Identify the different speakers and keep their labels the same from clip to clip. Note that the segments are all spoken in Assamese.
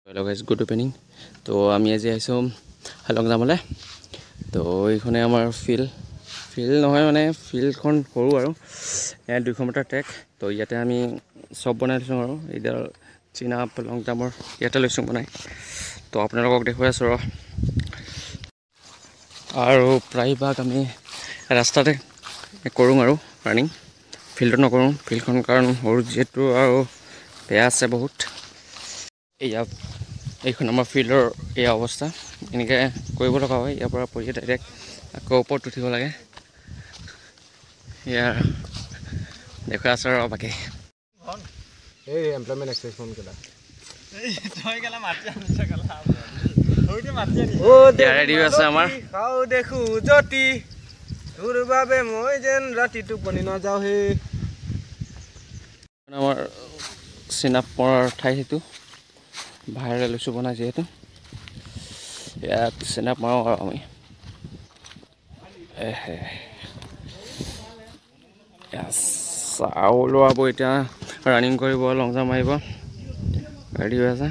Speaker 1: Hello guys good evening. तो আমি আজি আইছো লং জামলে। তো এইখনে আমাৰ ফিল্ড নহয় মানে ফিল্ডখন সৰু আৰু ইয়াত 200 মিটাৰ ট্ৰেক। তো ইয়াতে আমি সব বনাই লৈছোঁ আৰু এইডাল চীনা লং জামৰ ইয়াতে লৈছোঁ বনাই। তো আপোনালোকক দেখুৱাই আছোঁ আৰু প্ৰায়ভাগ আমি ৰাস্তাতে কৰোঁ আৰু ৰানিং ফিল্ডত নকৰোঁ। ফিল্ডখন কাৰণ সৰু যিহেতু আৰু বেয়া আছে বহুত। এইখন আমাৰ ফিল্ডৰ এই অৱস্থা এনেকৈ কৰিব লগা হয়। ইয়াৰ পৰা পৰি ডাইৰেক্ট আকৌ ওপৰত উঠিব লাগে। ইয়াৰ দেখুৱাই আছোঁ আৰু বাকী
Speaker 2: এমপ্লয়মেণ্ট এক্সেছ ফোন কেলা
Speaker 1: ৰেডি আছে আমাৰ।
Speaker 2: খাওঁ দেখো জ্যোতি তোৰ বাবে মই যেন ৰাতি টোপনি নাযাওঁ। সেই
Speaker 1: আমাৰ চিনাপ মৰাৰ ঠাই সেইটো ভাইৰেল লৈছোঁ বনাই যিহেতু ইয়াত চিনাপ মাৰোঁ আৰু আমি চাউ লোৱাব এতিয়া ৰানিং কৰিব লং জাম্প মাৰিব ৰেডি হৈ আছে।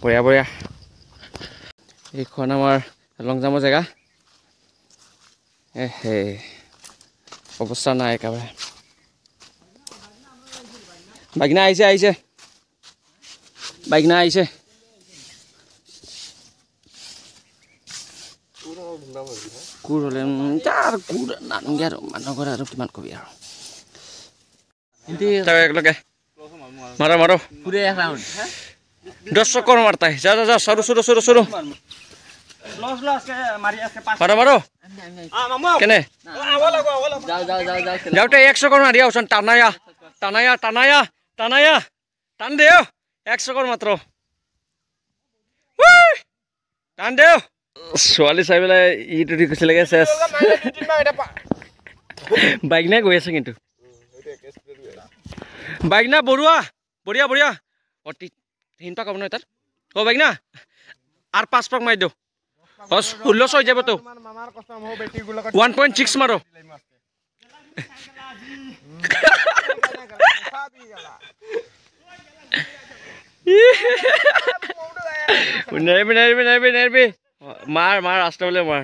Speaker 1: বঢ়িয়া বঢ়িয়া। এইখন আমাৰ লং জাম্পৰ জেগা। অৱস্থা নাই একেবাৰে। বাইকনা আহিছে বাইকনা আহিছে। কোৰ হ'লে তাৰ কোৰ নানোগে আৰু মানুহ ঘৰ আৰু কিমান কবি আৰু একেলগে মাৰো মাৰো 10 চক্কৰ মাৰতা যা যা যা সৰু সৰু সৰু সৰু মাৰো মাৰো কেনে যাওঁতে 1 চক্কৰ মাৰি আহচোন। টানায়া টানায়া টানায়া টানায়া টান দেও 1 চক্কৰ মাত্ৰ টান দেও। ছোৱালী চাই পেলাই ইটো দি কৈছে লাগে চেচ বাইক নাই গৈ আছে কিন্তু বাইক না বৰুৱা বঢ়িয়া বঢ়িয়া অতি 3 পাক হ'ব নহয় তাত। অ' বাইক না আৰু 5 পাক মাৰি দিওঁ 16 হৈ যাব তো 1.6 মাৰো। নেৰবি নেৰবি নেৰবি নেৰবি মাৰ মাৰ ৰাস্তা বোলে মাৰ।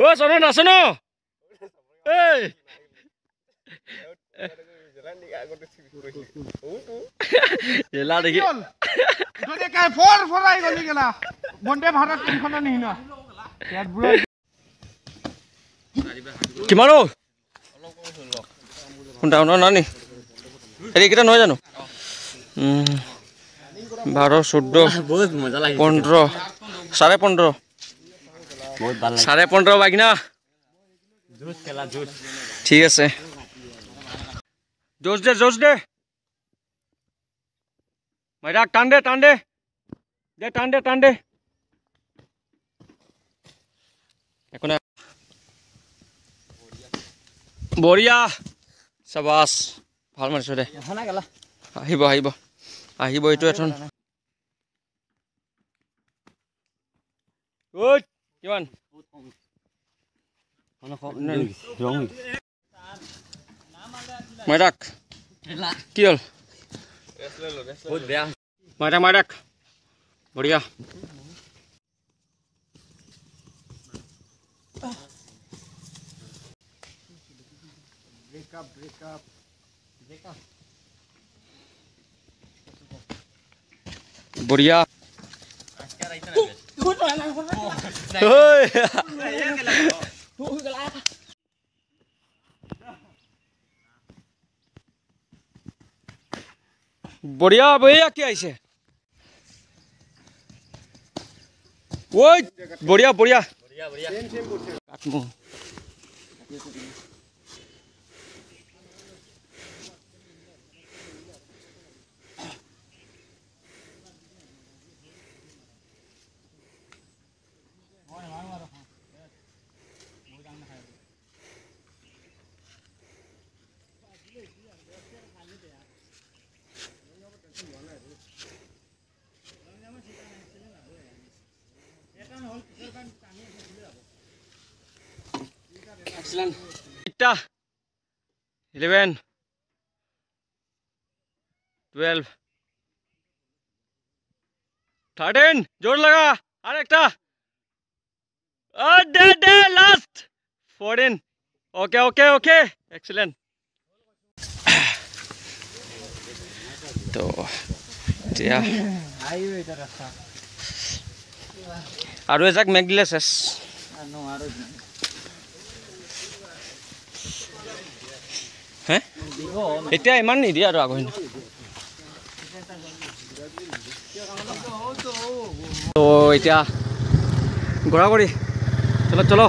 Speaker 1: অ' চনো নাচো ন জেলা দেখি কিমান কোনটা নানি এইকেইটা নহয় জানো 12 14 15 15.5 15.5 বাইক না ঠিক আছে। জোশ দে মাইরা টান দে টান দে দে টান দে টান দে এখন বঢ়িয়া চাবাস ভাল মাৰিছো দে। আহিব আহিব আহিব এইটো এখন কিমান মাইৰাক কি হ'ল মাইৰাক মাইৰাক বঢ়িয়া। বঢ়িয়া বঢ়িয়া বঢ়িয়া কি আহিছে ঐ বঢ়িয়া বঢ়িয়া কাটমু Excellent. 11, 12. 13 জোর লাগা আর একটা দে লাস্ট 14 ওকে এক্সেলেন্ট তো এতিয়া আৰু এজাক মেঘ দিলে চেছ হে এতিয়া ইমান নিদিয়ে আৰু আগৰ তো এতিয়া গড়াগড়ি চলো